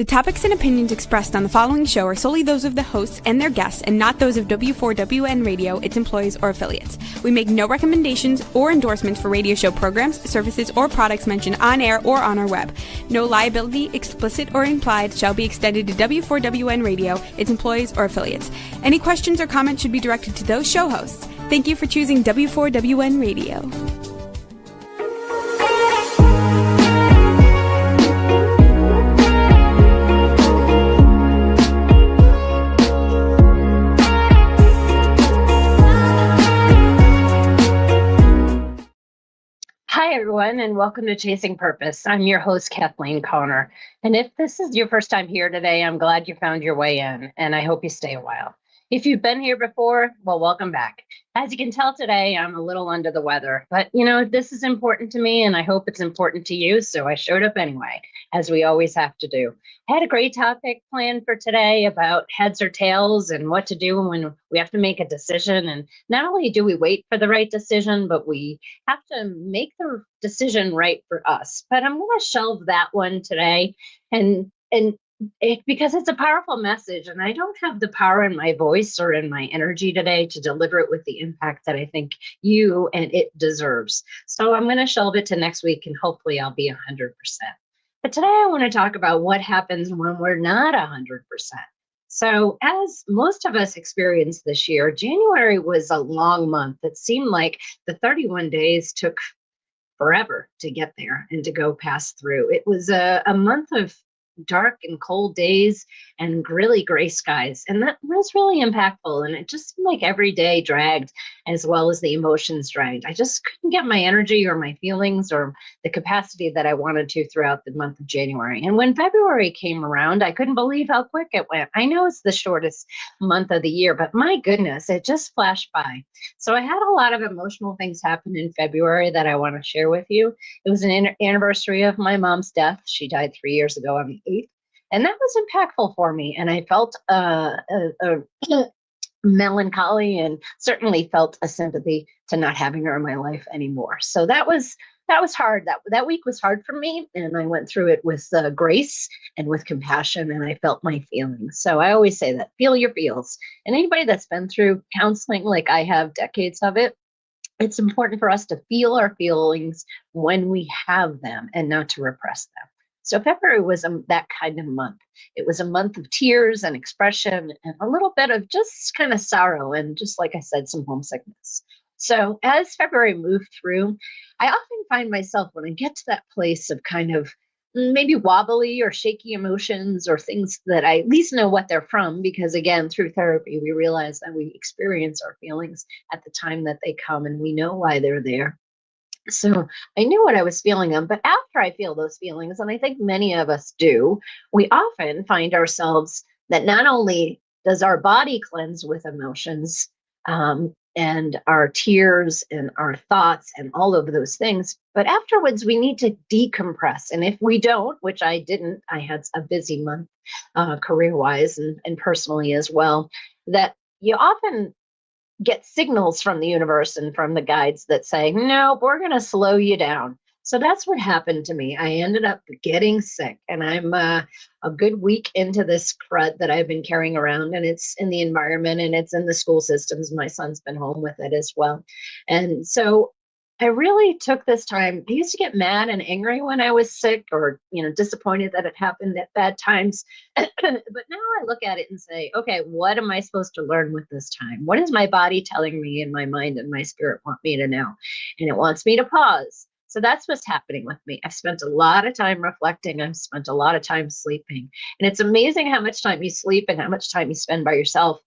The topics and opinions expressed on the following show are solely those of the hosts and their guests and not those of W4WN Radio, its employees, or affiliates. We make no recommendations or endorsements for radio show programs, services, or products mentioned on air or on our web. No liability, explicit or implied, shall be extended to W4WN Radio, its employees, or affiliates. Any questions or comments should be directed to those show hosts. Thank you for choosing W4WN Radio. Hi, everyone, and welcome to Chasing Purpose. I'm your host, Kathleen Conner. And if this is your first time here today, I'm glad you found your way in, and I hope you stay a while. If you've been here before, well, welcome back. As you can tell today, I'm a little under the weather, but this is important to me, and I hope it's important to you, so I showed up anyway, as we always have to do. I had a great topic planned for today about heads or tails and what to do when we have to make a decision. And not only do we wait for the right decision, but we have to make the decision right for us. But I'm going to shelve that one today because it's a powerful message, and I don't have the power in my voice or in my energy today to deliver it with the impact that I think you and it deserves. So I'm going to shelve it to next week, and hopefully I'll be 100%. But today I want to talk about what happens when we're not 100%. So as most of us experienced this year, January was a long month. It seemed like the 31 days took forever to get there and to go pass through. It was a month of dark and cold days and really gray skies. And that was really impactful. And it just seemed like every day dragged as well as the emotions dragged. I just couldn't get my energy or my feelings or the capacity that I wanted to throughout the month of January. And when February came around, I couldn't believe how quick it went. I know it's the shortest month of the year, but my goodness, it just flashed by. So I had a lot of emotional things happen in February that I want to share with you. It was an anniversary of my mom's death. She died 3 years ago on the 8th. And that was impactful for me. And I felt a melancholy and certainly felt a sympathy to not having her in my life anymore. So that was hard. That week was hard for me. And I went through it with grace and with compassion, and I felt my feelings. So I always say that, feel your feels. And anybody that's been through counseling, like I have decades of it, it's important for us to feel our feelings when we have them and not to repress them. So February was that kind of month. It was a month of tears and expression and a little bit of just kind of sorrow and, just like I said, some homesickness. So as February moved through, I often find myself, when I get to that place of kind of maybe wobbly or shaky emotions or things that I at least know what they're from, because again, through therapy, we realize that we experience our feelings at the time that they come and we know why they're there. So I knew what I was feeling on, but after I feel those feelings, and I think many of us do, we often find ourselves that not only does our body cleanse with emotions and our tears and our thoughts and all of those things, but afterwards we need to decompress. And if we don't, which I didn't, I had a busy month career-wise and personally as well, that you often get signals from the universe and from the guides that say, no, we're going to slow you down. So that's what happened to me. I ended up getting sick, and I'm a good week into this crud that I've been carrying around, and it's in the environment and it's in the school systems. My son's been home with it as well. And so I really took this time. I used to get mad and angry when I was sick or, disappointed that it happened at bad times. But now I look at it and say, okay, what am I supposed to learn with this time? What is my body telling me and my mind and my spirit want me to know? And it wants me to pause. So that's what's happening with me. I've spent a lot of time reflecting. I've spent a lot of time sleeping. And it's amazing how much time you sleep and how much time you spend by yourself,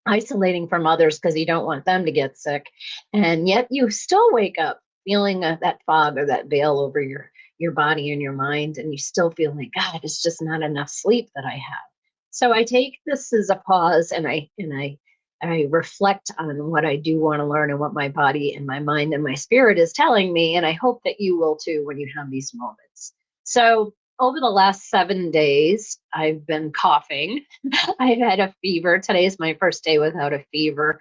isolating from others because you don't want them to get sick. And yet you still wake up feeling that fog or that veil over your body and your mind. And you still feel like, God, it's just not enough sleep that I have. So I take this as a pause, and I reflect on what I do want to learn and what my body and my mind and my spirit is telling me. And I hope that you will too when you have these moments. So over the last 7 days, I've been coughing. I've had a fever. Today is my first day without a fever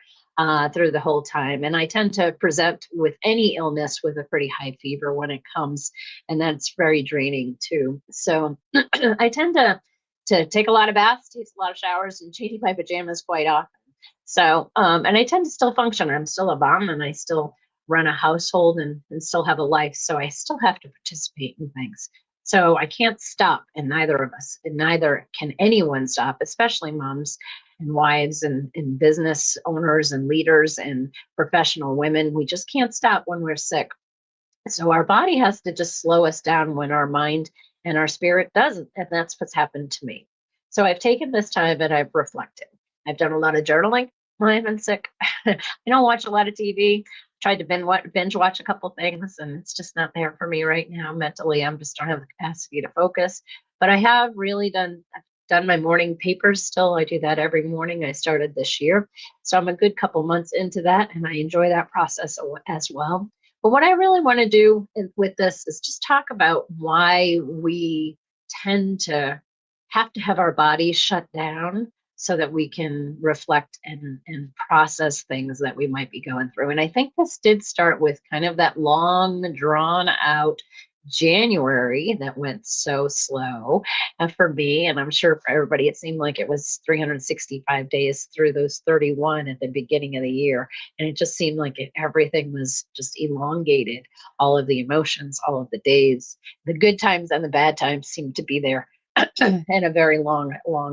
through the whole time. And I tend to present with any illness with a pretty high fever when it comes. And that's very draining too. So I tend to to take a lot of baths, take a lot of showers, and change my pajamas quite often. So, and I tend to still function. I'm still a mom and I still run a household and still have a life. So I still have to participate in things. So I can't stop, and neither of us, and neither can anyone stop, especially moms and wives and business owners and leaders and professional women. We just can't stop when we're sick. So our body has to just slow us down when our mind and our spirit doesn't. And that's what's happened to me. So I've taken this time and I've reflected. I've done a lot of journaling when I've been sick. I don't watch a lot of TV. Tried to binge watch a couple things, and it's just not there for me right now. Mentally, I'm just don't have the capacity to focus. But I have really I've done my morning papers still. I do that every morning. I started this year. So I'm a good couple months into that, and I enjoy that process as well. But what I really want to do with this is just talk about why we tend to have our bodies shut down so that we can reflect and process things that we might be going through. And I think this did start with kind of that long, drawn out January that went so slow for me. And I'm sure for everybody, it seemed like it was 365 days through those 31 at the beginning of the year. And it just seemed like everything was just elongated. All of the emotions, all of the days, the good times and the bad times seemed to be there in a very long,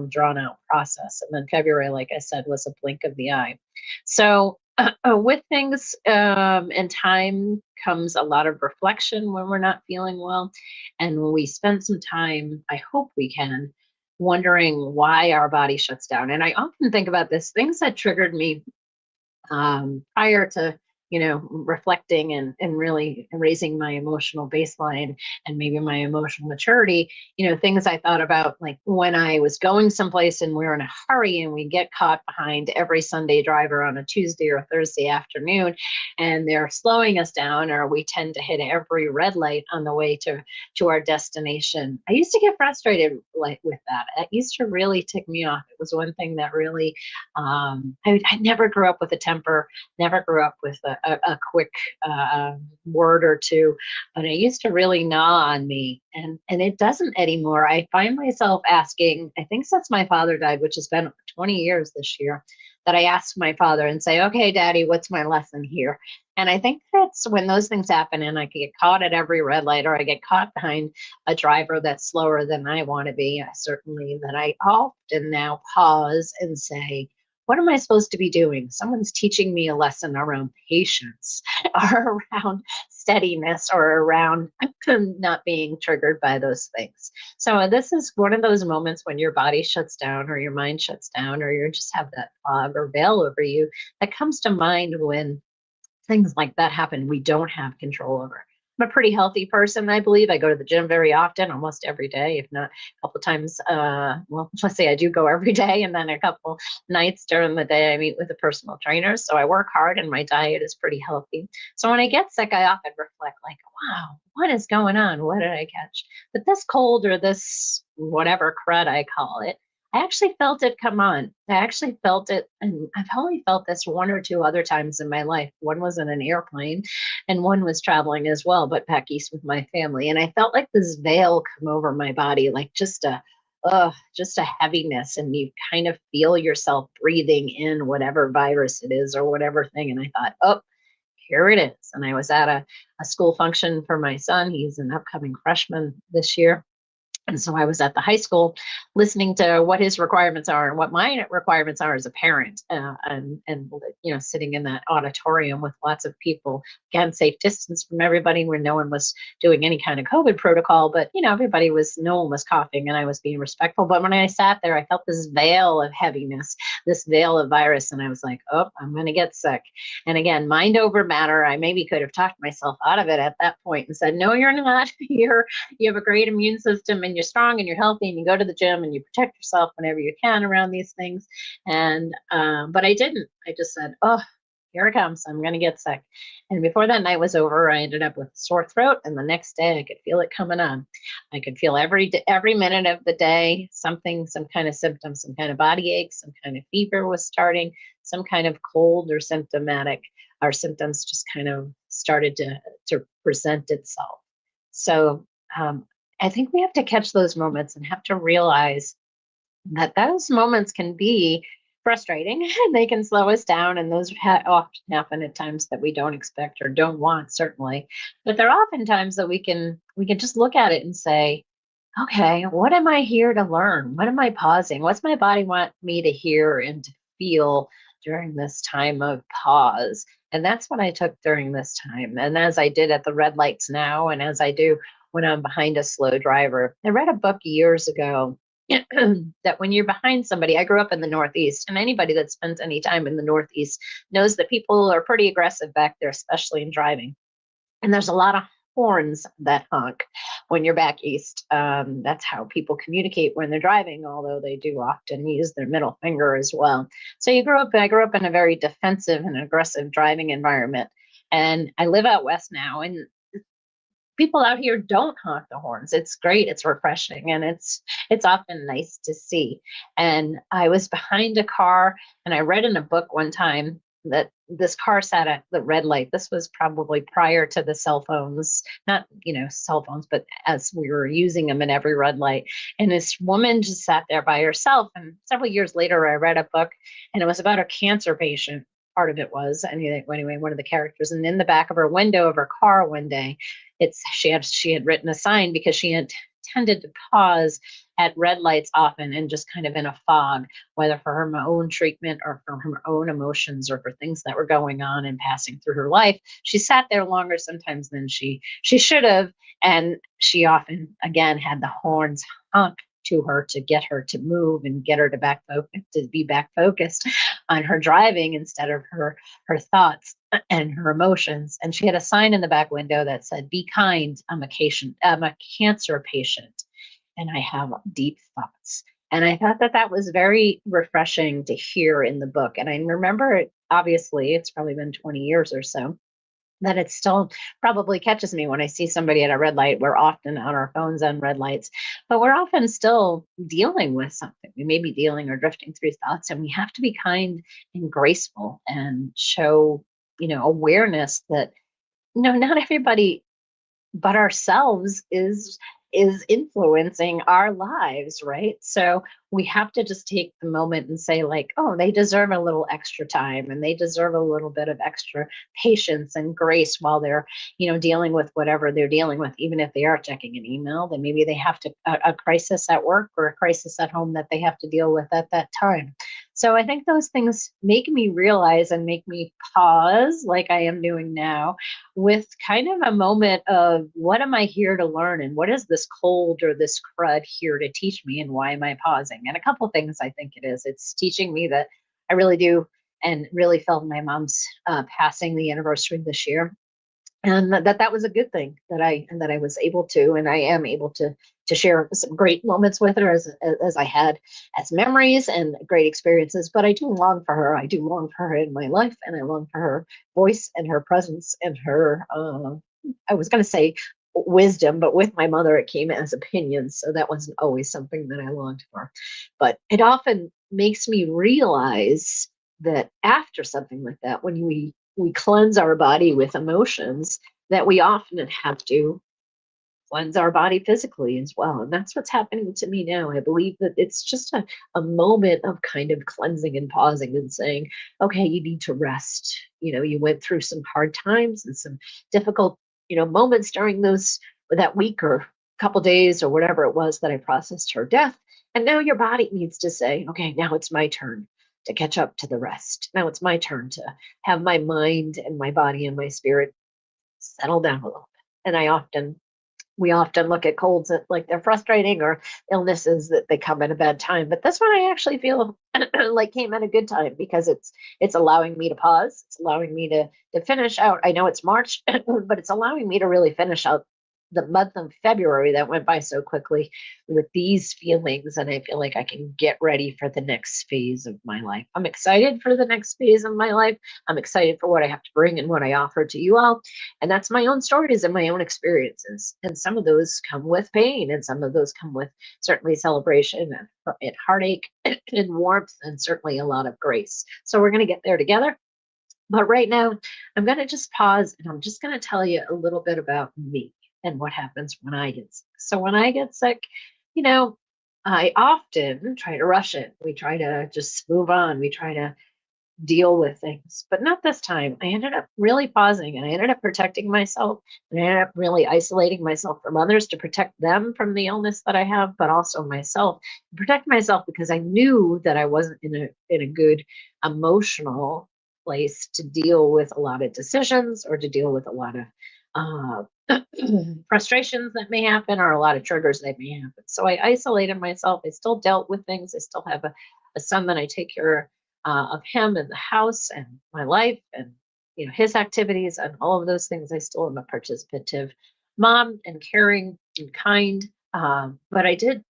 drawn out process. And then February, like I said, was a blink of the eye. So with things and time comes a lot of reflection when we're not feeling well. And when we spend some time, I hope we can, wondering why our body shuts down. And I often think about this, things that triggered me prior to reflecting and really raising my emotional baseline and maybe my emotional maturity. Things I thought about, like when I was going someplace and we were in a hurry and we get caught behind every Sunday driver on a Tuesday or Thursday afternoon, and they're slowing us down, or we tend to hit every red light on the way to our destination. I used to get frustrated with that. It used to really tick me off. It was one thing that really I never grew up with a temper, never grew up with a quick word or two, but it used to really gnaw on me, and it doesn't anymore. I find myself asking, I think since my father died, which has been 20 years this year, that I ask my father and say, okay, Daddy, what's my lesson here? And I think that's when those things happen and I get caught at every red light, or I get caught behind a driver that's slower than I want to be, certainly that I often now pause and say, what am I supposed to be doing? Someone's teaching me a lesson around patience or around steadiness or around not being triggered by those things. So this is one of those moments when your body shuts down or your mind shuts down or you just have that fog or veil over you that comes to mind when things like that happen we don't have control over. I'm a pretty healthy person, I believe. I go to the gym very often, almost every day, if not a couple times. Well, let's say I do go every day, and then a couple nights during the day I meet with a personal trainer. So I work hard and my diet is pretty healthy. So when I get sick, I often reflect like, wow, what is going on? What did I catch? But this cold or this whatever crud I call it, I actually felt it come on. I actually felt it, and I've only felt this one or two other times in my life. One was in an airplane, and one was traveling as well, but back east with my family. And I felt like this veil come over my body, like just a heaviness, and you kind of feel yourself breathing in whatever virus it is or whatever thing. And I thought, oh, here it is. And I was at a school function for my son. He's an upcoming freshman this year. And so I was at the high school listening to what his requirements are and what my requirements are as a parent, and sitting in that auditorium with lots of people, again, safe distance from everybody, where no one was doing any kind of COVID protocol, but no one was coughing and I was being respectful. But when I sat there, I felt this veil of heaviness, this veil of virus, and I was like, oh, I'm going to get sick. And again, mind over matter. I maybe could have talked myself out of it at that point and said, no, you're not. You have a great immune system and you're strong and you're healthy and you go to the gym and you protect yourself whenever you can around these things. And but I didn't. I just said, oh, here it comes. I'm going to get sick. And before that night was over, I ended up with a sore throat. And the next day I could feel it coming on. I could feel every minute of the day, some kind of symptom, some kind of body ache, some kind of fever was starting, some kind of cold or symptomatic. Our symptoms just kind of started to present itself. So I think we have to catch those moments and have to realize that those moments can be frustrating and they can slow us down. And those often happen at times that we don't expect or don't want, certainly. But they're often times that we can just look at it and say, okay, what am I here to learn? What am I pausing? What's my body want me to hear and to feel during this time of pause? And that's what I took during this time. And as I did at the red lights now, and as I do when I'm behind a slow driver, I read a book years ago that when you're behind somebody, I grew up in the Northeast, and anybody that spends any time in the Northeast knows that people are pretty aggressive back there, especially in driving. And there's a lot of horns that honk when you're back east. That's how people communicate when they're driving, although they do often use their middle finger as well. So I grew up in a very defensive and aggressive driving environment. And I live out west now, and people out here don't honk the horns. It's great, it's refreshing, and it's often nice to see. And I was behind a car, and I read in a book one time that this car sat at the red light. This was probably prior to the cell phones, not, cell phones, but as we were using them in every red light. And this woman just sat there by herself. And several years later, I read a book, and it was about a cancer patient. Part of it was anyway, one of the characters. And in the back of her window of her car one day, she had written a sign because she had tended to pause at red lights often and just kind of in a fog, whether for her own treatment or for her own emotions or for things that were going on and passing through her life. She sat there longer sometimes than she should have, and she often again had the horns honk to her to get her to move and get her to be back focused on her driving instead of her thoughts and her emotions. And she had a sign in the back window that said, "Be kind. I'm a cancer patient, and I have deep thoughts." And I thought that that was very refreshing to hear in the book. And I remember it, obviously, it's probably been 20 years or so, that it still probably catches me when I see somebody at a red light. We're often on our phones on red lights, but we're often still dealing with something. We may be dealing or drifting through thoughts, and we have to be kind and graceful and show, awareness that, not everybody but ourselves is influencing our lives, right? So we have to just take the moment and say, like, oh, they deserve a little extra time, and they deserve a little bit of extra patience and grace while they're, dealing with whatever they're dealing with. Even if they are checking an email, then maybe they have a crisis at work or a crisis at home that they have to deal with at that time. So I think those things make me realize and make me pause, like I am doing now, with kind of a moment of, what am I here to learn, and what is this cold or this crud here to teach me, and why am I pausing? And a couple things I think it is. It's teaching me that I really do and really felt my mom's passing the anniversary this year, and that was a good thing, that I was able to, and I am able to share some great moments with her, as I had as memories and great experiences. But I do long for her. I do long for her in my life, and I long for her voice and her presence and her, I was going to say wisdom, but with my mother it came as opinions, so that wasn't always something that I longed for. But it often makes me realize that after something like that, when we cleanse our body with emotions, that we often have to cleanse our body physically as well. And that's what's happening to me now. I believe that it's just a moment of kind of cleansing and pausing and saying, okay, you need to rest. You went through some hard times and some difficult, moments during that week or couple days or whatever it was that I processed her death. And now your body needs to say, okay, now it's my turn to catch up to the rest. Now it's my turn to have my mind and my body and my spirit settle down a little bit. And we often look at colds like they're frustrating, or illnesses that they come at a bad time. But this one I actually feel like came at a good time, because it's allowing me to pause. It's allowing me to finish out. I know it's March, but it's allowing me to really finish out the month of February that went by so quickly with these feelings. And I feel like I can get ready for the next phase of my life. I'm excited for the next phase of my life. I'm excited for what I have to bring and what I offer to you all. And that's my own stories and my own experiences. And some of those come with pain, and some of those come with certainly celebration and heartache and warmth, and certainly a lot of grace. So we're going to get there together. But right now, I'm going to just pause, and I'm just going to tell you a little bit about me and what happens when I get sick. So when I get sick, you know, I often try to rush it. We try to just move on. We try to deal with things, but not this time. I ended up really pausing and I ended up protecting myself. And I ended up really isolating myself from others to protect them from the illness that I have, but also myself, protect myself because I knew that I wasn't in a good emotional place to deal with a lot of decisions or to deal with a lot of frustrations that may happen or a lot of triggers that may happen. So I isolated myself. I still dealt with things. I still have a son that I take care of him and the house and my life and his activities and all of those things. I still am a participative mom and caring and kind. But I did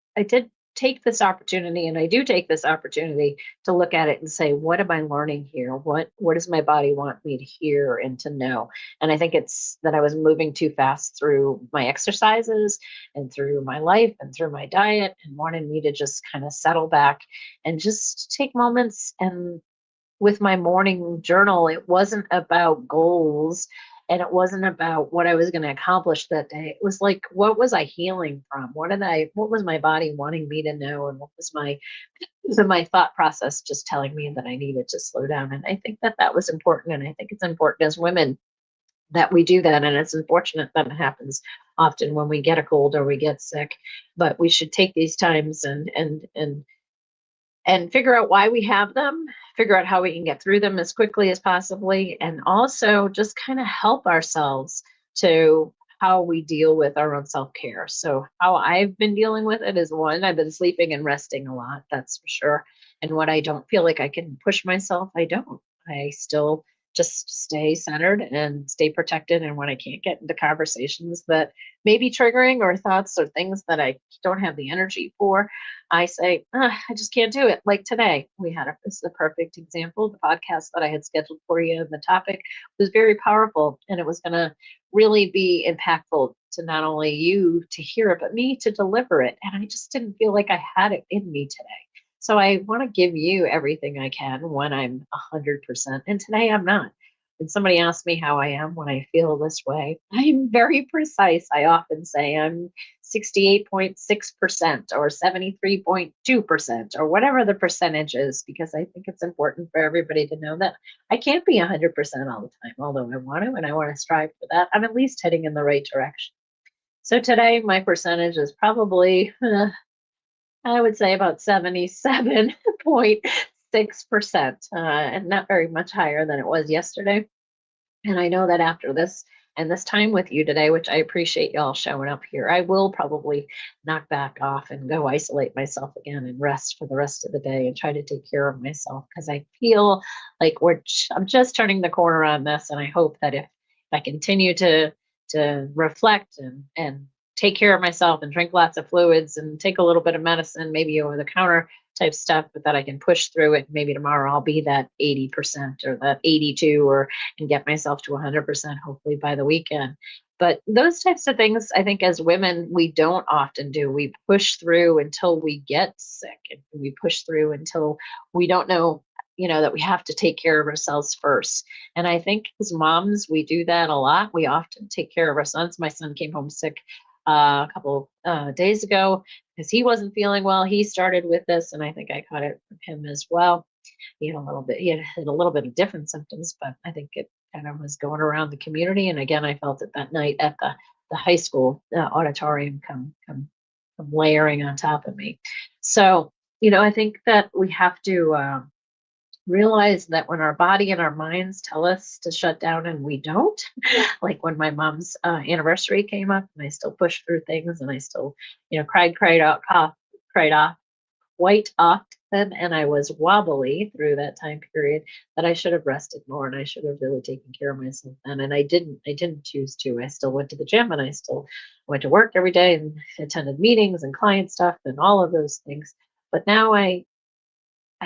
take this opportunity, and I do take this opportunity to look at it and say, what am I learning here? What does my body want me to hear and to know? And I think it's that I was moving too fast through my exercises and through my life and through my diet and wanted me to just kind of settle back and just take moments. And with my morning journal, it wasn't about goals and it wasn't about what I was going to accomplish that day. It was like, what was I healing from? What was my body wanting me to know? And what was my thought process just telling me that I needed to slow down? And I think that that was important. And I think it's important as women that we do that. And it's unfortunate that it happens often when we get a cold or we get sick, but we should take these times and figure out why we have them, figure out how we can get through them as quickly as possibly, and also just kind of help ourselves to how we deal with our own self care. So, how I've been dealing with it is one, I've been sleeping and resting a lot, that's for sure. And when I don't feel like I can push myself, I don't. I still just stay centered and stay protected. And when I can't get into conversations that may be triggering or thoughts or things that I don't have the energy for, I say, I just can't do it. Like today, this is a perfect example. The podcast that I had scheduled for you, and the topic was very powerful, and it was going to really be impactful to not only you to hear it, but me to deliver it. And I just didn't feel like I had it in me today. So I want to give you everything I can when I'm 100%. And today I'm not. When somebody asks me how I am when I feel this way, I'm very precise. I often say I'm 68.6% or 73.2% or whatever the percentage is, because I think it's important for everybody to know that I can't be 100% all the time, although I want to and I want to strive for that. I'm at least heading in the right direction. So today, my percentage is probably, I would say about 77.6%, and not very much higher than it was yesterday. And I know that after this and this time with you today, which I appreciate y'all showing up here, I will probably knock back off and go isolate myself again and rest for the rest of the day and try to take care of myself, because I feel like I'm just turning the corner on this. And I hope that if I continue to reflect and take care of myself and drink lots of fluids and take a little bit of medicine, maybe over the counter type stuff, but that I can push through it. Maybe tomorrow I'll be that 80% or that 82 or and get myself to 100% hopefully by the weekend. But those types of things, I think as women, we don't often do. We push through until we get sick, and we push through until we don't know, that we have to take care of ourselves first. And I think as moms, we do that a lot. We often take care of our sons. My son came home sick a couple days ago because he wasn't feeling well. He started with this, and I think I caught it from him as well. He had a little bit of different symptoms, but I think it kind of was going around the community. And again, I felt it that night at the high school auditorium come layering on top of me. So, I think that we have to realize that when our body and our minds tell us to shut down and we don't, like when my mom's anniversary came up and I still pushed through things and I still, cried out, cried off quite often, and I was wobbly through that time period, that I should have rested more and I should have really taken care of myself then. And I didn't choose to. I still went to the gym and I still went to work every day and attended meetings and client stuff and all of those things. But now I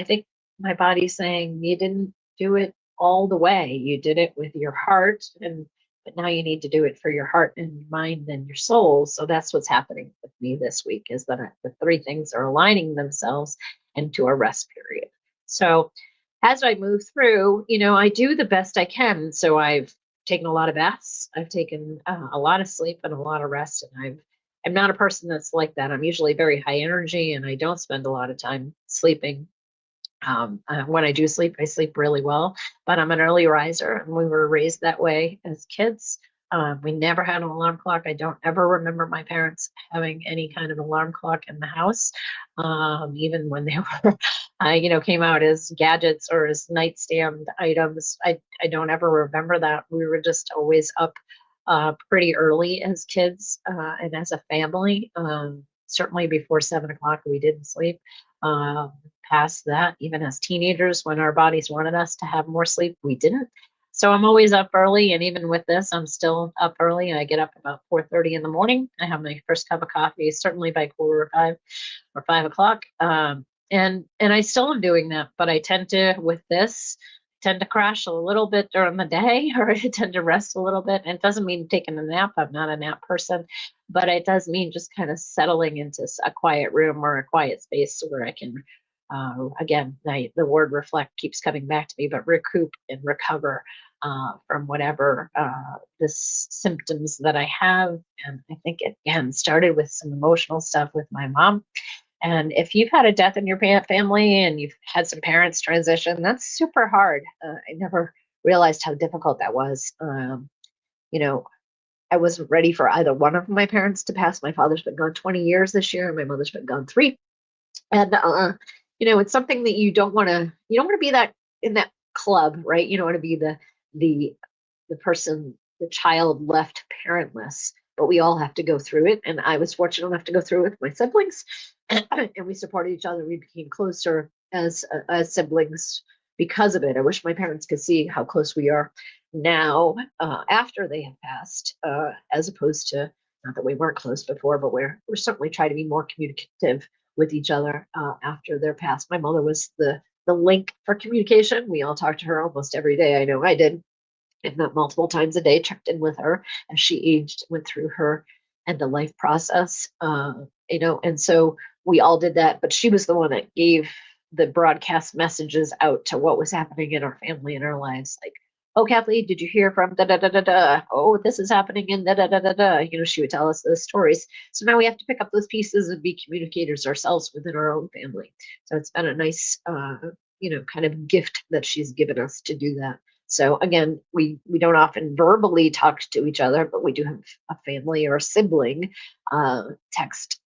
think my body's saying, you didn't do it all the way. You did it with your heart, but now you need to do it for your heart and your mind and your soul. So that's what's happening with me this week, is that the three things are aligning themselves into a rest period. So as I move through, I do the best I can. So I've taken a lot of baths. I've taken a lot of sleep and a lot of rest, and I've I'm not a person that's like that. I'm usually very high energy and I don't spend a lot of time sleeping. When I do sleep, I sleep really well, but I'm an early riser and we were raised that way as kids. We never had an alarm clock. I don't ever remember my parents having any kind of alarm clock in the house, even when they were, came out as gadgets or as nightstand items. I don't ever remember that. We were just always up pretty early as kids and as a family. Certainly before 7 o'clock, we didn't sleep. Um, Past that, even as teenagers, when our bodies wanted us to have more sleep, we didn't. So I'm always up early, and even with this, I'm still up early. I get up about 4:30 in the morning. I have my first cup of coffee, certainly by 4 or 5 or 5 o'clock. And I still am doing that, but I tend to, with this, tend to crash a little bit during the day, or I tend to rest a little bit. And it doesn't mean taking a nap. I'm not a nap person, but it does mean just kind of settling into a quiet room or a quiet space where I can, again, the word reflect keeps coming back to me, but recoup and recover from whatever the symptoms that I have. And I think it again started with some emotional stuff with my mom. And if you've had a death in your family and you've had some parents transition, that's super hard. I never realized how difficult that was. You know, I wasn't ready for either one of my parents to pass. My father's been gone 20 years this year, and my mother's been gone 3. And it's something that you don't want to be that in that club, right? You don't want to be the the person, the child left parentless, but we all have to go through it. And I was fortunate enough to go through it with my siblings, and we supported each other. We became closer as siblings because of it. I wish my parents could see how close we are now after they have passed, as opposed to, not that we weren't close before, but we're certainly trying to be more communicative with each other after their pass. My mother was the link for communication. We all talked to her almost every day. I know I did, if not multiple times a day, checked in with her as she aged, went through her end of life process. And so we all did that, but she was the one that gave the broadcast messages out to what was happening in our family and our lives. Like, oh, Kathleen, did you hear from da da da da da? Oh, this is happening in da da da da da. She would tell us those stories. So now we have to pick up those pieces and be communicators ourselves within our own family. So it's been a nice, kind of gift that she's given us to do that. So again, we don't often verbally talk to each other, but we do have a family or a sibling text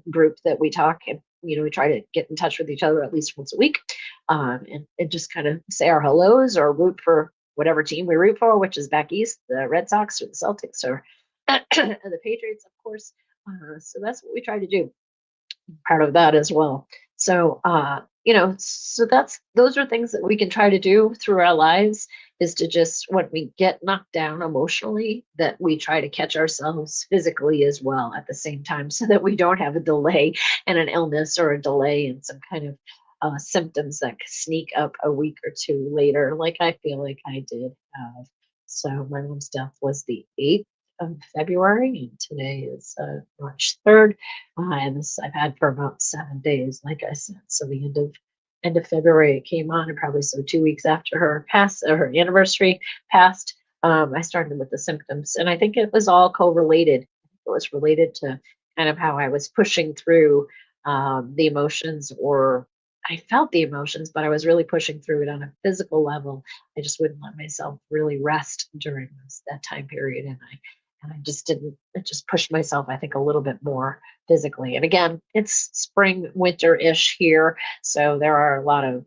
group that we talk, and we try to get in touch with each other at least once a week, and just kind of say our hellos or root for whatever team we root for, which is back east, the Red Sox or the Celtics or the Patriots, of course. So that's what we try to do. Part of that as well. So so those are things that we can try to do through our lives, is to just, when we get knocked down emotionally, that we try to catch ourselves physically as well at the same time, so that we don't have a delay and an illness or a delay and some kind of symptoms that sneak up a week or two later, like I feel like I did have. So my mom's death was the 8th of February, and today is March 3rd. And this I've had for about 7 days, like I said. So the end of February it came on, and probably so 2 weeks after her her anniversary passed, I started with the symptoms, and I think it was all correlated. It was related to kind of how I was pushing through the emotions, or I felt the emotions, but I was really pushing through it on a physical level. I just wouldn't let myself really rest during that time period, and I just didn't. I just pushed myself, I think, a little bit more physically. And again, it's spring, winter-ish here, so there are a lot of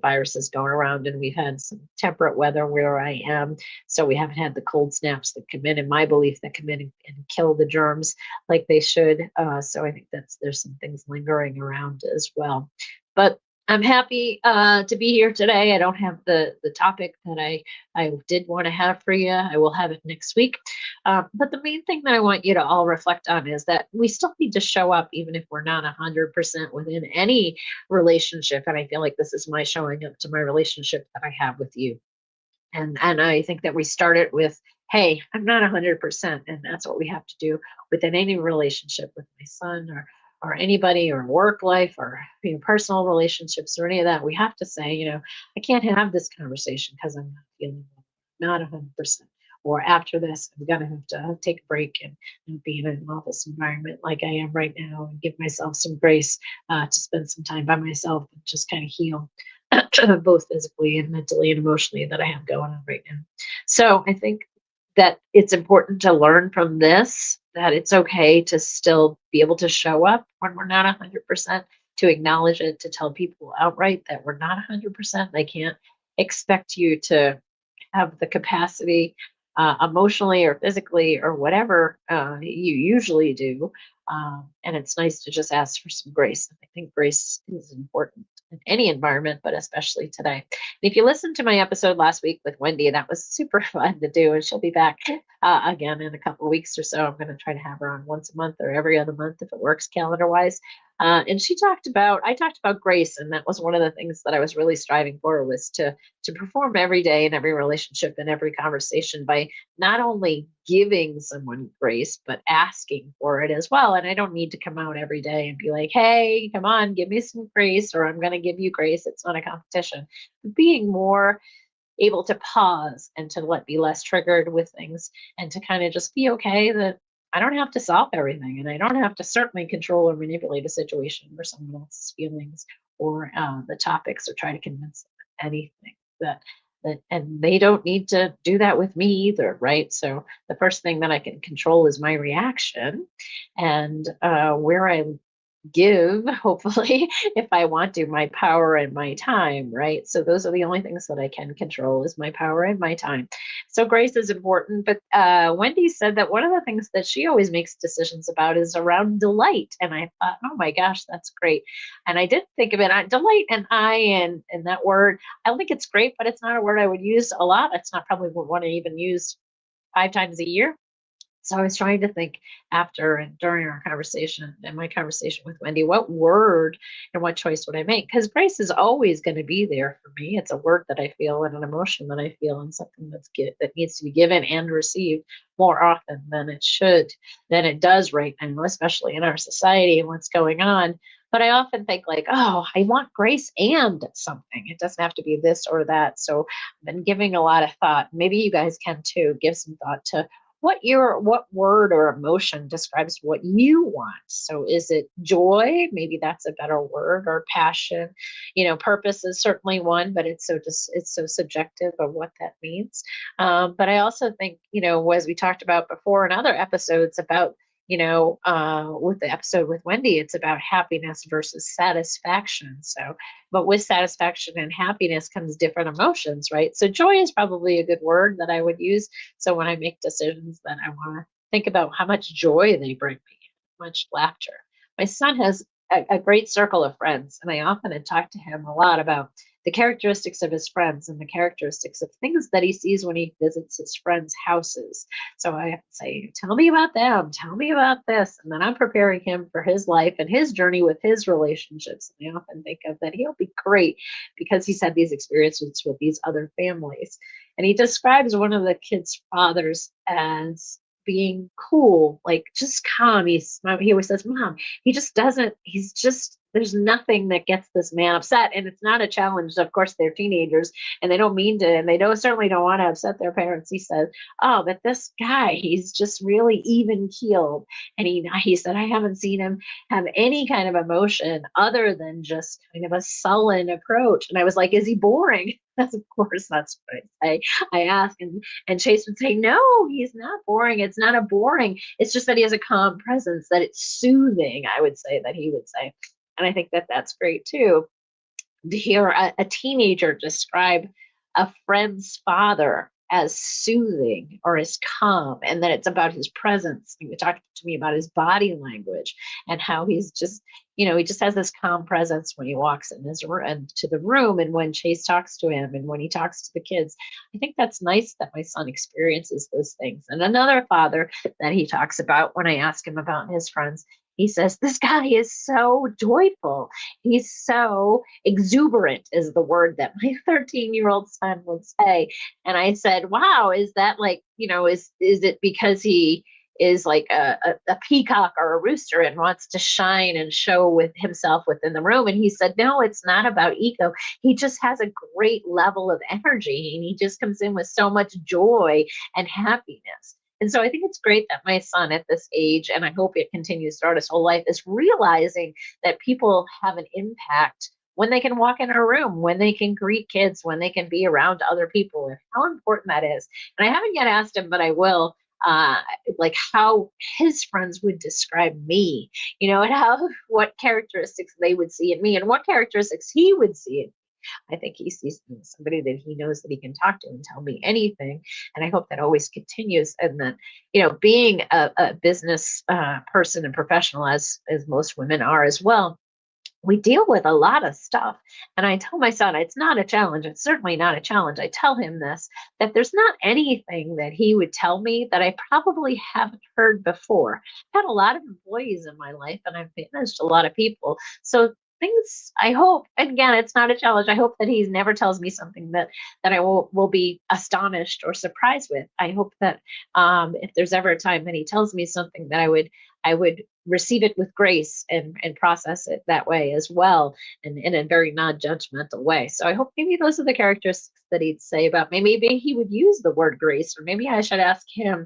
viruses going around, and we've had some temperate weather where I am, so we haven't had the cold snaps that come in my belief, that come in and kill the germs like they should. So I think there's some things lingering around as well. But I'm happy to be here today. I don't have the topic that I did want to have for you. I will have it next week. But the main thing that I want you to all reflect on is that we still need to show up, even if we're not 100% within any relationship. And I feel like this is my showing up to my relationship that I have with you. And I think that we started with, hey, I'm not 100%. And that's what we have to do within any relationship with my son or anybody, or work life, or personal relationships, or any of that. We have to say, I can't have this conversation because I'm not feeling well, not 100%. or after this, I'm going to have to take a break and be in an office environment like I am right now and give myself some grace to spend some time by myself and just kind of heal both physically and mentally and emotionally that I have going on right now. So I think that it's important to learn from this that it's okay to still be able to show up when we're not 100%, to acknowledge it, to tell people outright that we're not 100%. They can't expect you to have the capacity emotionally or physically or whatever you usually do. And it's nice to just ask for some grace. I think grace is important in any environment, but especially today. And if you listened to my episode last week with Wendy, that was super fun to do. And she'll be back again in a couple of weeks or so. I'm going to try to have her on once a month or every other month if it works calendar wise. And I talked about grace, and that was one of the things that I was really striving for, was to perform every day in every relationship and every conversation by not only giving someone grace, but asking for it as well. And I don't need to come out every day and be like, hey, come on, give me some grace, or I'm going to give you grace. It's not a competition. Being more able to pause and to be less triggered with things, and to kind of just be okay that I don't have to solve everything, and I don't have to certainly control or manipulate a situation or someone else's feelings or the topics, or try to convince them of anything and they don't need to do that with me either, right? So the first thing that I can control is my reaction, and where I give, hopefully, if I want to, my power and my time, right? So those are the only things that I can control, is my power and my time. So grace is important. But Wendy said that one of the things that she always makes decisions about is around delight. And I thought, oh my gosh, that's great. And I did think of it, delight and and that word, I don't think it's great, but it's not a word I would use a lot. It's not probably one I even use 5 times a year. So I was trying to think after and during our conversation and my conversation with Wendy, what word and what choice would I make? Because grace is always going to be there for me. It's a word that I feel and an emotion that I feel, and something that needs to be given and received more often than it does right now, especially in our society and what's going on. But I often think like, oh, I want grace and something. It doesn't have to be this or that. So I've been giving a lot of thought. Maybe you guys can too. Give some thought to what word or emotion describes what you want. So is it joy? Maybe that's a better word. Or passion. Purpose is certainly one, but it's so subjective of what that means. But I also think, as we talked about before in other episodes about, with the episode with Wendy, it's about happiness versus satisfaction. So, but with satisfaction and happiness comes different emotions, right? So joy is probably a good word that I would use. So when I make decisions, then I want to think about how much joy they bring me, how much laughter. My son has a great circle of friends, and I often had talked to him a lot about the characteristics of his friends and the characteristics of things that he sees when he visits his friends' houses. So I have to say, tell me about them, tell me about this. And then I'm preparing him for his life and his journey with his relationships. And I often think of that he'll be great because he's had these experiences with these other families. And he describes one of the kids' fathers as being cool, like just calm. He always says, Mom, there's nothing that gets this man upset. And it's not a challenge. Of course, they're teenagers and they don't mean to, and they certainly don't want to upset their parents. He says, oh, but this guy, he's just really even keeled. And he said, I haven't seen him have any kind of emotion other than just kind of a sullen approach. And I was like, is he boring? Of course, that's what I ask. And Chase would say, no, he's not boring. It's not a boring. It's just that he has a calm presence, that it's soothing, I would say, that he would say. And I think that that's great too, to hear a teenager describe a friend's father as soothing or as calm, and that it's about his presence. He talked to me about his body language and how he's just, he just has this calm presence when he walks into the room, and when Chase talks to him, and when he talks to the kids. I think that's nice that my son experiences those things. And another father that he talks about, when I ask him about his friends, he says, this guy is so joyful. He's so exuberant, is the word that my 13-year-old son would say. And I said, wow, is that like, is it because he is like a peacock or a rooster and wants to shine and show with himself within the room. And he said, no, it's not about ego. He just has a great level of energy, and he just comes in with so much joy and happiness. And so I think it's great that my son at this age, and I hope it continues throughout his whole life, is realizing that people have an impact when they can walk in a room, when they can greet kids, when they can be around other people, and how important that is. And I haven't yet asked him, but I will, uh, like how his friends would describe me, and what characteristics they would see in me and what characteristics he would see in me. I think he sees me as somebody that he knows that he can talk to and tell me anything. And I hope that always continues. And that, being a business person and professional, as most women are as well, we deal with a lot of stuff. And I tell my son, it's not a challenge. It's certainly not a challenge. I tell him this, that there's not anything that he would tell me that I probably haven't heard before. I've had a lot of employees in my life, and I've managed a lot of people. So things, I hope, and again, it's not a challenge. I hope that he never tells me something that I will be astonished or surprised with. I hope that if there's ever a time that he tells me something, that I would receive it with grace and process it that way as well, and in a very non-judgmental way. So I hope maybe those are the characteristics that he'd say about me. Maybe he would use the word grace, or maybe I should ask him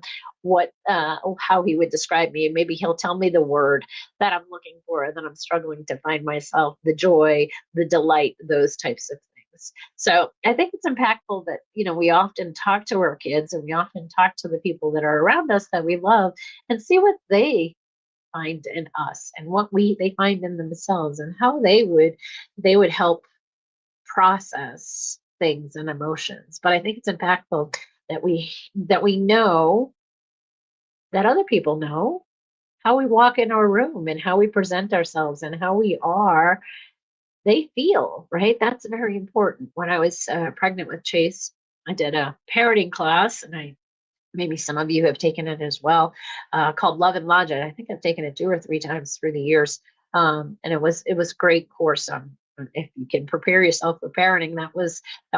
how he would describe me. And maybe he'll tell me the word that I'm looking for, that I'm struggling to find myself, the joy, the delight, those types of things. So I think it's impactful that, we often talk to our kids, and we often talk to the people that are around us that we love, and see what they find in us, and what they find in themselves, and how they would help process things and emotions. But I think it's impactful that we know that other people know how we walk in our room, and how we present ourselves, and how we are, they feel, right? That's very important. When I was pregnant with Chase, I did a parenting class, and maybe some of you have taken it as well, called Love and Logic. I think I've taken it 2 or 3 times through the years. And it was a great course. If you can prepare yourself for parenting, that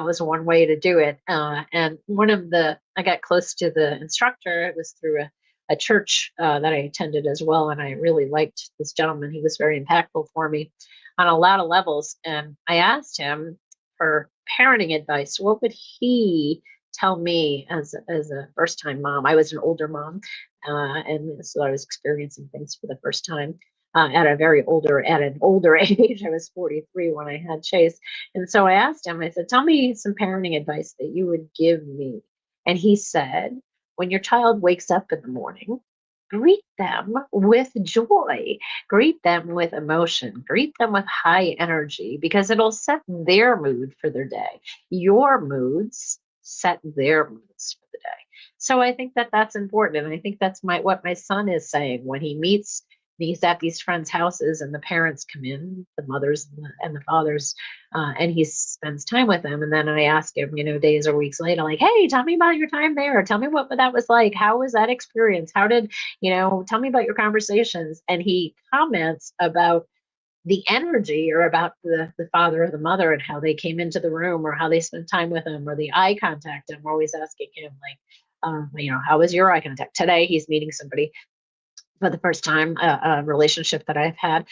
was one way to do it. And I got close to the instructor. It was through a church that I attended as well. And I really liked this gentleman. He was very impactful for me on a lot of levels. And I asked him for parenting advice. What would he tell me as a first time mom? I was an older mom, and so I was experiencing things for the first time at an older age. I was 43 when I had Chase, and so I asked him. I said, "Tell me some parenting advice that you would give me." And he said, "When your child wakes up in the morning, greet them with joy, greet them with emotion, greet them with high energy, because it'll set their mood for their day. Your moods set their moods for the day." So I think that that's important. And I think that's what my son is saying when he meets, he's at these friends' houses, and the parents come in, the mothers and the fathers, and he spends time with them. And then I ask him, days or weeks later, like, "Hey, tell me about your time there. Tell me what that was like. How was that experience? How did, tell me about your conversations." And he comments about the energy, or about the father or the mother, and how they came into the room, or how they spent time with him, or the eye contact. I'm always asking him, like, how was your eye contact? Today, he's meeting somebody for the first time, a relationship that I've had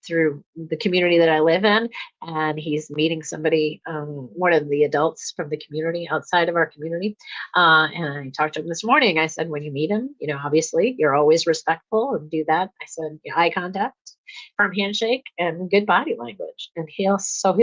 through the community that I live in. And he's meeting somebody, one of the adults from the community, outside of our community. And I talked to him this morning. I said, when you meet him, obviously you're always respectful, and do that. I said, eye contact, firm handshake, and good body language. And he'll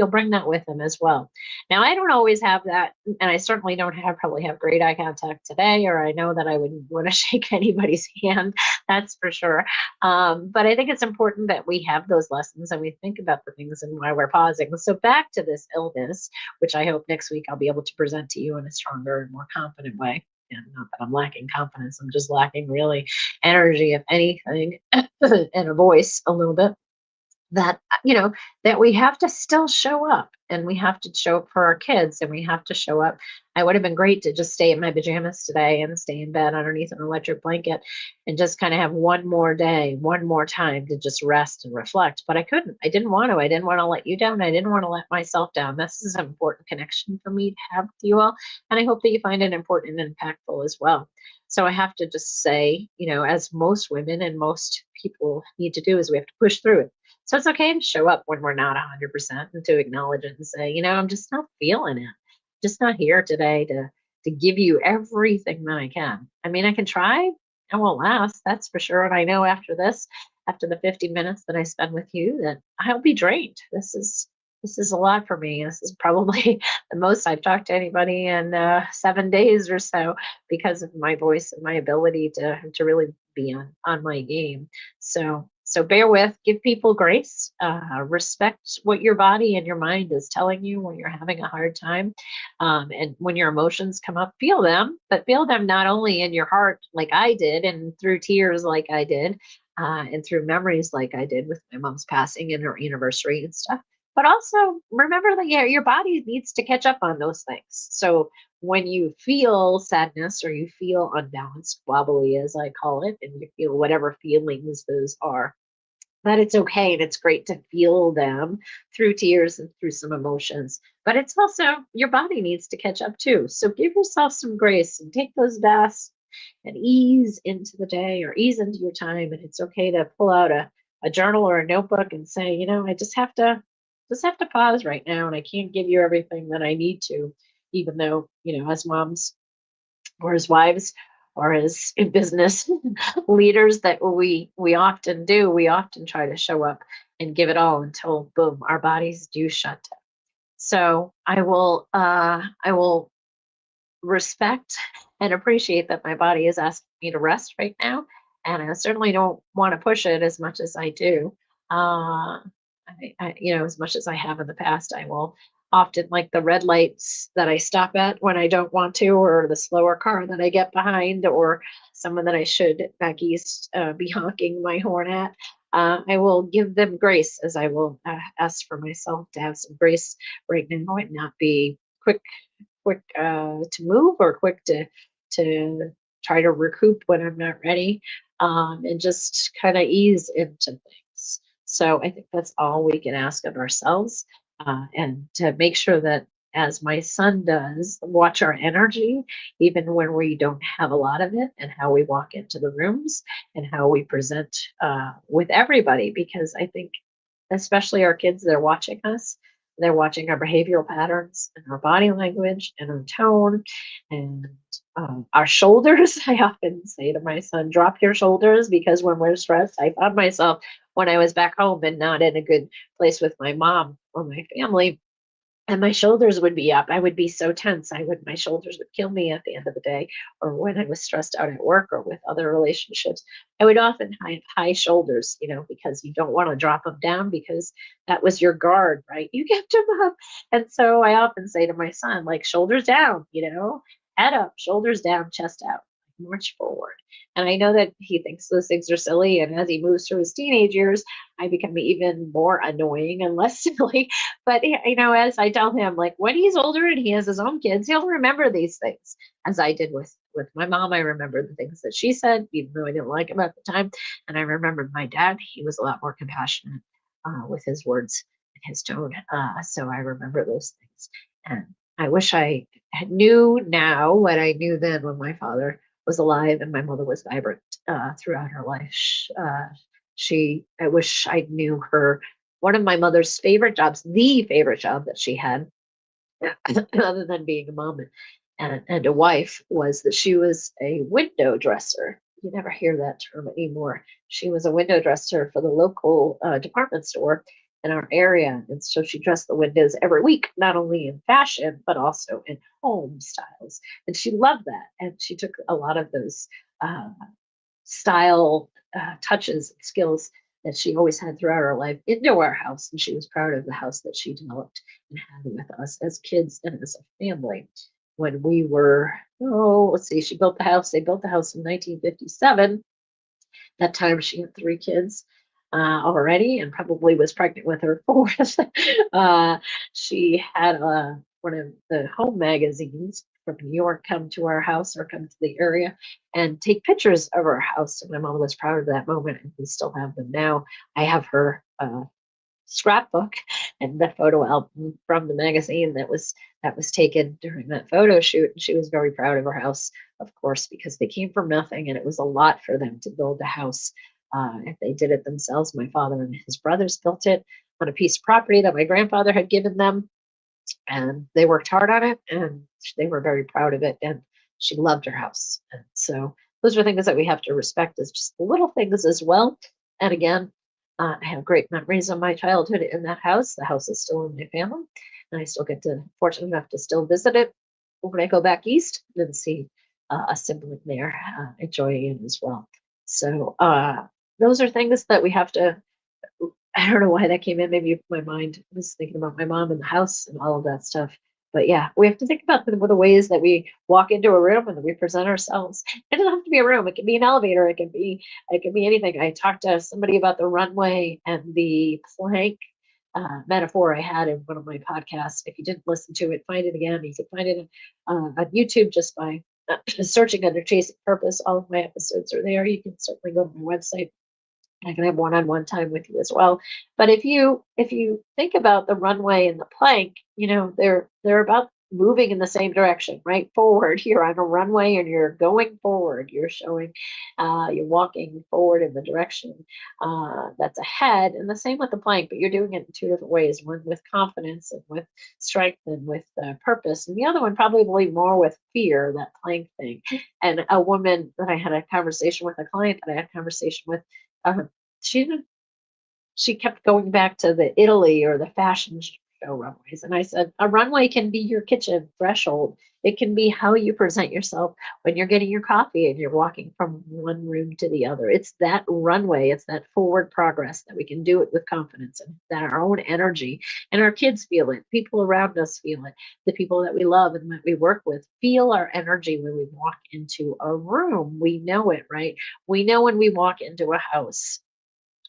bring that with him as well. Now, I don't always have that, and I certainly don't probably have great eye contact today, or I know that I wouldn't want to shake anybody's hand, that's for sure. But I think it's important that we have those lessons, and we think about the things and why we're pausing. So back to this illness, which I hope next week I'll be able to present to you in a stronger and more confident way. And not that I'm lacking confidence, I'm just lacking really energy, if anything, and a voice a little bit. that, that we have to still show up, and we have to show up for our kids, and we have to show up. I would have been great to just stay in my pajamas today and stay in bed underneath an electric blanket and just kind of have one more day, one more time to just rest and reflect. But I couldn't. I didn't want to. I didn't want to let you down. I didn't want to let myself down. This is an important connection for me to have with you all. And I hope that you find it important and impactful as well. So I have to just say, as most women and most people need to do, is we have to push through it. So it's okay to show up when we're not 100% and to acknowledge it and say, I'm just not feeling it. Just not here today to give you everything that I can. I mean, I can try. I won't last, that's for sure. And I know after this, after the 50 minutes that I spend with you, that I'll be drained. This is a lot for me. This is probably the most I've talked to anybody in 7 days or so, because of my voice and my ability to really be on my game. So bear with, give people grace, respect what your body and your mind is telling you when you're having a hard time. And when your emotions come up, feel them, but feel them not only in your heart like I did, and through tears like I did, and through memories like I did with my mom's passing and her anniversary and stuff. But also remember that your body needs to catch up on those things. So when you feel sadness, or you feel unbalanced, wobbly as I call it, and you feel whatever feelings those are, that it's okay and it's great to feel them through tears and through some emotions. But it's also, your body needs to catch up too. So give yourself some grace and take those baths and ease into the day, or ease into your time. And it's okay to pull out a journal or a notebook and say, I just have to pause right now, and I can't give you everything that I need to, even though, as moms or as wives or as in business leaders, that we often do. We often try to show up and give it all until boom, our bodies do shut down. So I will respect and appreciate that my body is asking me to rest right now, and I certainly don't want to push it as much as I do. As much as I have in the past, I will often, like the red lights that I stop at when I don't want to, or the slower car that I get behind, or someone that I should back east be honking my horn at. I will give them grace, as I will ask for myself to have some grace right now, and not be quick to move, or quick to try to recoup when I'm not ready, and just kind of ease into things. So I think that's all we can ask of ourselves, and to make sure that, as my son does, watch our energy, even when we don't have a lot of it, and how we walk into the rooms, and how we present with everybody. Because I think, especially our kids, they're watching us. They're watching our behavioral patterns and our body language and our tone and our shoulders. I often say to my son, drop your shoulders, because when we're stressed, I found myself when I was back home and not in a good place with my mom or my family, and my shoulders would be up. I would be so tense. My shoulders would kill me at the end of the day. Or when I was stressed out at work or with other relationships, I would often have high shoulders, because you don't want to drop them down, because that was your guard, right? You kept them up. And so I often say to my son, like, shoulders down, head up, shoulders down, chest out, march forward. And I know that he thinks those things are silly. And as he moves through his teenage years, I become even more annoying and less silly. But, as I tell him, like, when he's older and he has his own kids, he'll remember these things, as I did with my mom. I remember the things that she said, even though I didn't like him at the time. And I remembered my dad. He was a lot more compassionate with his words and his tone. So I remember those things. And I wish I knew now what I knew then, when my father was alive and my mother was vibrant throughout her life. I wish I knew her. One of my mother's favorite jobs, the favorite job that she had, other than being a mom and a wife, was that she was a window dresser. You never hear that term anymore. She was a window dresser for the local department store in our area. And so she dressed the windows every week, not only in fashion, but also in home styles. And she loved that. And she took a lot of those style touches, skills that she always had throughout her life into our house. And she was proud of the house that she developed and had with us as kids and as a family. When we were, let's see, they built the house in 1957. That time she had 3 kids. already, and probably was pregnant with her fourth. She had one of the home magazines from New York come to our house or come to the area and take pictures of our house. And my mom was proud of that moment, and we still have them now. I have her scrapbook and the photo album from the magazine that was taken during that photo shoot. And she was very proud of her house, of course, because they came from nothing and it was a lot for them to build a house. If they did it themselves, my father and his brothers built it on a piece of property that my grandfather had given them, and they worked hard on it, and they were very proud of it, and she loved her house. And so those are things that we have to respect, as just the little things as well. And again, I have great memories of my childhood in that house. The house is still in my family, and I still get to, fortunate enough to still visit it when I go back east and see a sibling there enjoying it as well. So those are things that we have to, I don't know why that came in. Maybe my mind was thinking about my mom and the house and all of that stuff. But yeah, we have to think about the ways that we walk into a room and that we present ourselves. It doesn't have to be a room. It can be an elevator. It can be anything. I talked to somebody about the runway and the plank metaphor I had in one of my podcasts. If you didn't listen to it, find it again. You can find it on YouTube just by searching under Chasing Purpose. All of my episodes are there. You can certainly go to my website. I can have one-on-one time with you as well. But if you think about the runway and the plank, they're about moving in the same direction, right? Forward. You're on a runway and you're going forward. You're showing, you're walking forward in the direction that's ahead. And the same with the plank, but you're doing it in two different ways. One with confidence and with strength and with purpose, and the other one probably more with fear. That plank thing. And a woman that I had a conversation with, a client that I had a conversation with, uh, she didn't, she kept going back to the Italy or the fashion show runways. And I said, a runway can be your kitchen threshold. It can be how you present yourself when you're getting your coffee and you're walking from one room to the other. It's that runway, it's that forward progress that we can do it with confidence, and that our own energy and our kids feel it. People around us feel it. The people that we love and that we work with feel our energy when we walk into a room. We know it, right? We know when we walk into a house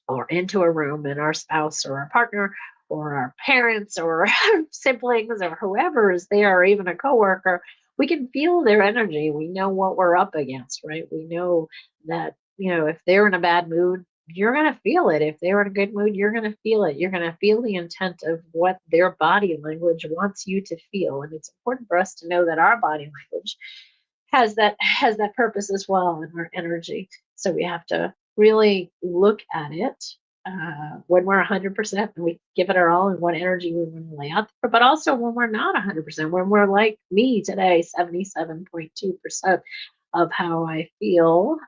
or into a room, and our spouse or our partner or our parents or our siblings or whoever is there, or even a coworker, we can feel their energy. We know what we're up against, right? We know that, if they're in a bad mood, you're going to feel it. If they're in a good mood, you're going to feel it. You're going to feel the intent of what their body language wants you to feel. And it's important for us to know that our body language has that purpose as well in our energy. So we have to really look at it when we're 100% and we give it our all, and what energy we want to lay out there, but also when we're not 100%, when we're like me today, 77.2% of how I feel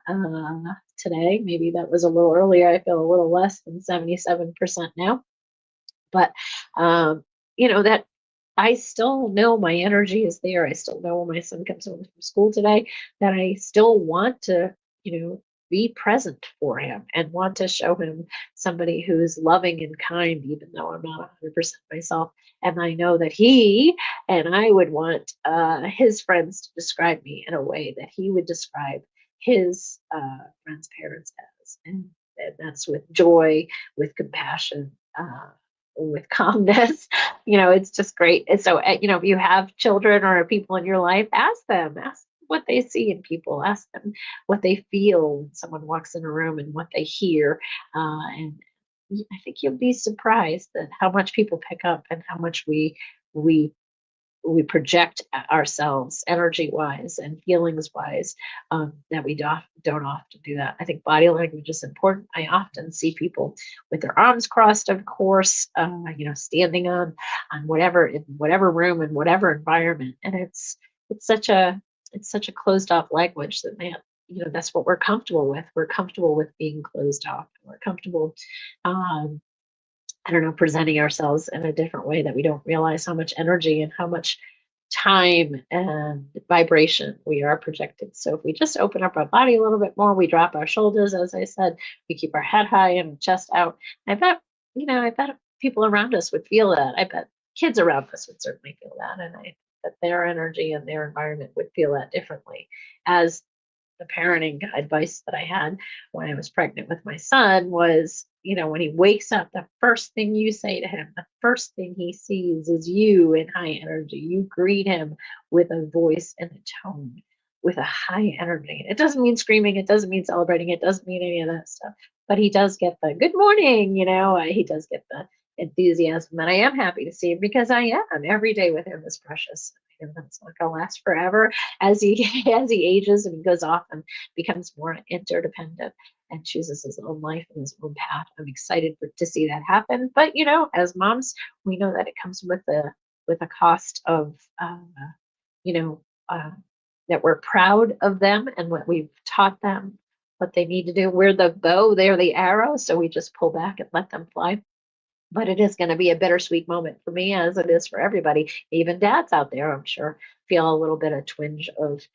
today. Maybe that was a little earlier. I feel a little less than 77% now, but that I still know my energy is there. I still know when my son comes home from school today that I still want to, be present for him and want to show him somebody who's loving and kind, even though I'm not 100% myself. And I know that he and I would want his friends to describe me in a way that he would describe his friends' parents as. And that's with joy, with compassion, with calmness. It's just great. And so, if you have children or people in your life, ask what they see in people, ask them what they feel when someone walks in a room and what they hear. And I think you'll be surprised at how much people pick up and how much we we project ourselves energy wise and feelings wise, that we don't often do that. I think body language is important. I often see people with their arms crossed, of course, standing on whatever, in whatever room, in whatever environment. And it's such a closed off language that that's what we're comfortable with. We're comfortable with being closed off. We're comfortable, I don't know, presenting ourselves in a different way, that we don't realize how much energy and how much time and vibration we are projecting. So if we just open up our body a little bit more, we drop our shoulders, as I said, we keep our head high and chest out. I bet people around us would feel that. I bet kids around us would certainly feel that. And I that their energy and their environment would feel that differently. As the parenting advice that I had when I was pregnant with my son was, when he wakes up, the first thing you say to him, the first thing he sees is you in high energy. You greet him with a voice and a tone, with a high energy. It doesn't mean screaming. It doesn't mean celebrating. It doesn't mean any of that stuff. But he does get the good morning, he does get the enthusiasm. And I am happy to see him because I am. Every day with him is precious. And that's not going to last forever as he ages and he goes off and becomes more interdependent and chooses his own life and his own path. I'm excited to see that happen. But as moms, we know that it comes with a cost of that we're proud of them and what we've taught them, what they need to do. We're the bow, they're the arrow, so we just pull back and let them fly. But it is going to be a bittersweet moment for me, as it is for everybody. Even dads out there, I'm sure, feel a little bit of twinge of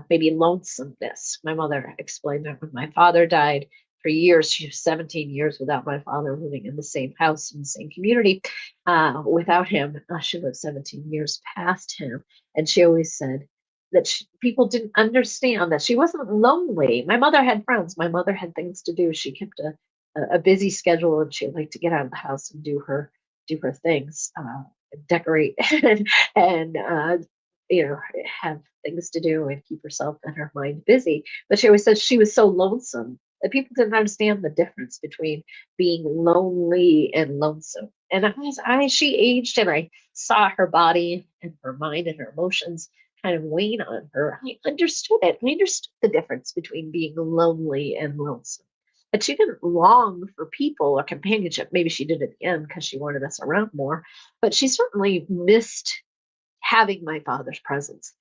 maybe lonesomeness. My mother explained that when my father died for years, she was 17 years without my father, living in the same house, in the same community. Without him, she lived 17 years past him. And she always said that people didn't understand that she wasn't lonely. My mother had friends. My mother had things to do. She kept a busy schedule, and she'd like to get out of the house and do her things, decorate and have things to do and keep herself and her mind busy. But she always said she was so lonesome that people didn't understand the difference between being lonely and lonesome. And as she aged and I saw her body and her mind and her emotions kind of wane on her, I understood it. I understood the difference between being lonely and lonesome. But she didn't long for people or companionship. Maybe she did at the end because she wanted us around more. But she certainly missed having my father's presence.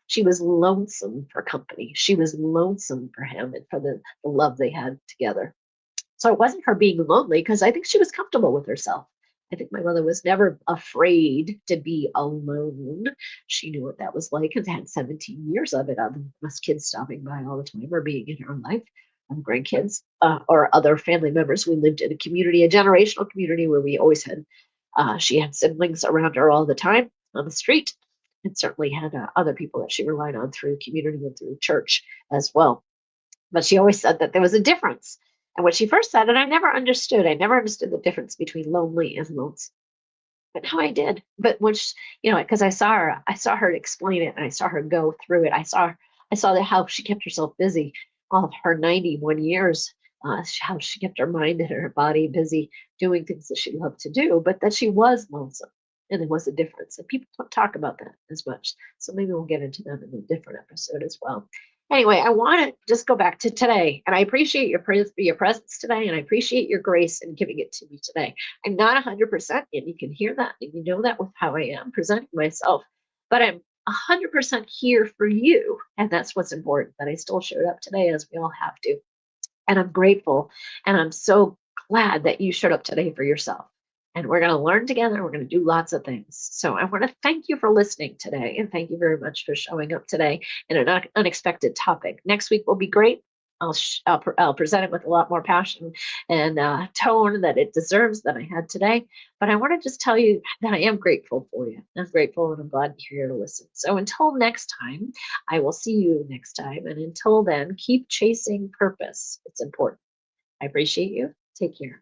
She was lonesome for company. She was lonesome for him and for the love they had together. So it wasn't her being lonely because I think she was comfortable with herself. I think my mother was never afraid to be alone. She knew what that was like and had 17 years of it, of us kids stopping by all the time or being in her life. Grandkids or other family members. We lived in a community, a generational community where we always had, she had siblings around her all the time on the street, and certainly had other people that she relied on through community and through church as well. But she always said that there was a difference. And when she first said it, I never understood the difference between lonely and lonesome. But now I did. But when because I saw her explain it, and I saw her go through it. I saw how she kept herself busy all of her 91 years, how she kept her mind and her body busy doing things that she loved to do, but that she was lonesome. And there was a difference. And people don't talk about that as much. So maybe we'll get into that in a different episode as well. Anyway, I want to just go back to today. And I appreciate your presence today. And I appreciate your grace in giving it to me today. I'm not 100%, and you can hear that. And you know that with how I am presenting myself. But I'm 100% here for you. And that's what's important, that I still showed up today, as we all have to. And I'm grateful. And I'm so glad that you showed up today for yourself. And we're going to learn together. We're going to do lots of things. So I want to thank you for listening today. And thank you very much for showing up today in an unexpected topic. Next week will be great. I'll present it with a lot more passion and tone that it deserves than I had today. But I want to just tell you that I am grateful for you. I'm grateful, and I'm glad you're here to listen. So until next time, I will see you next time. And until then, keep chasing purpose. It's important. I appreciate you. Take care.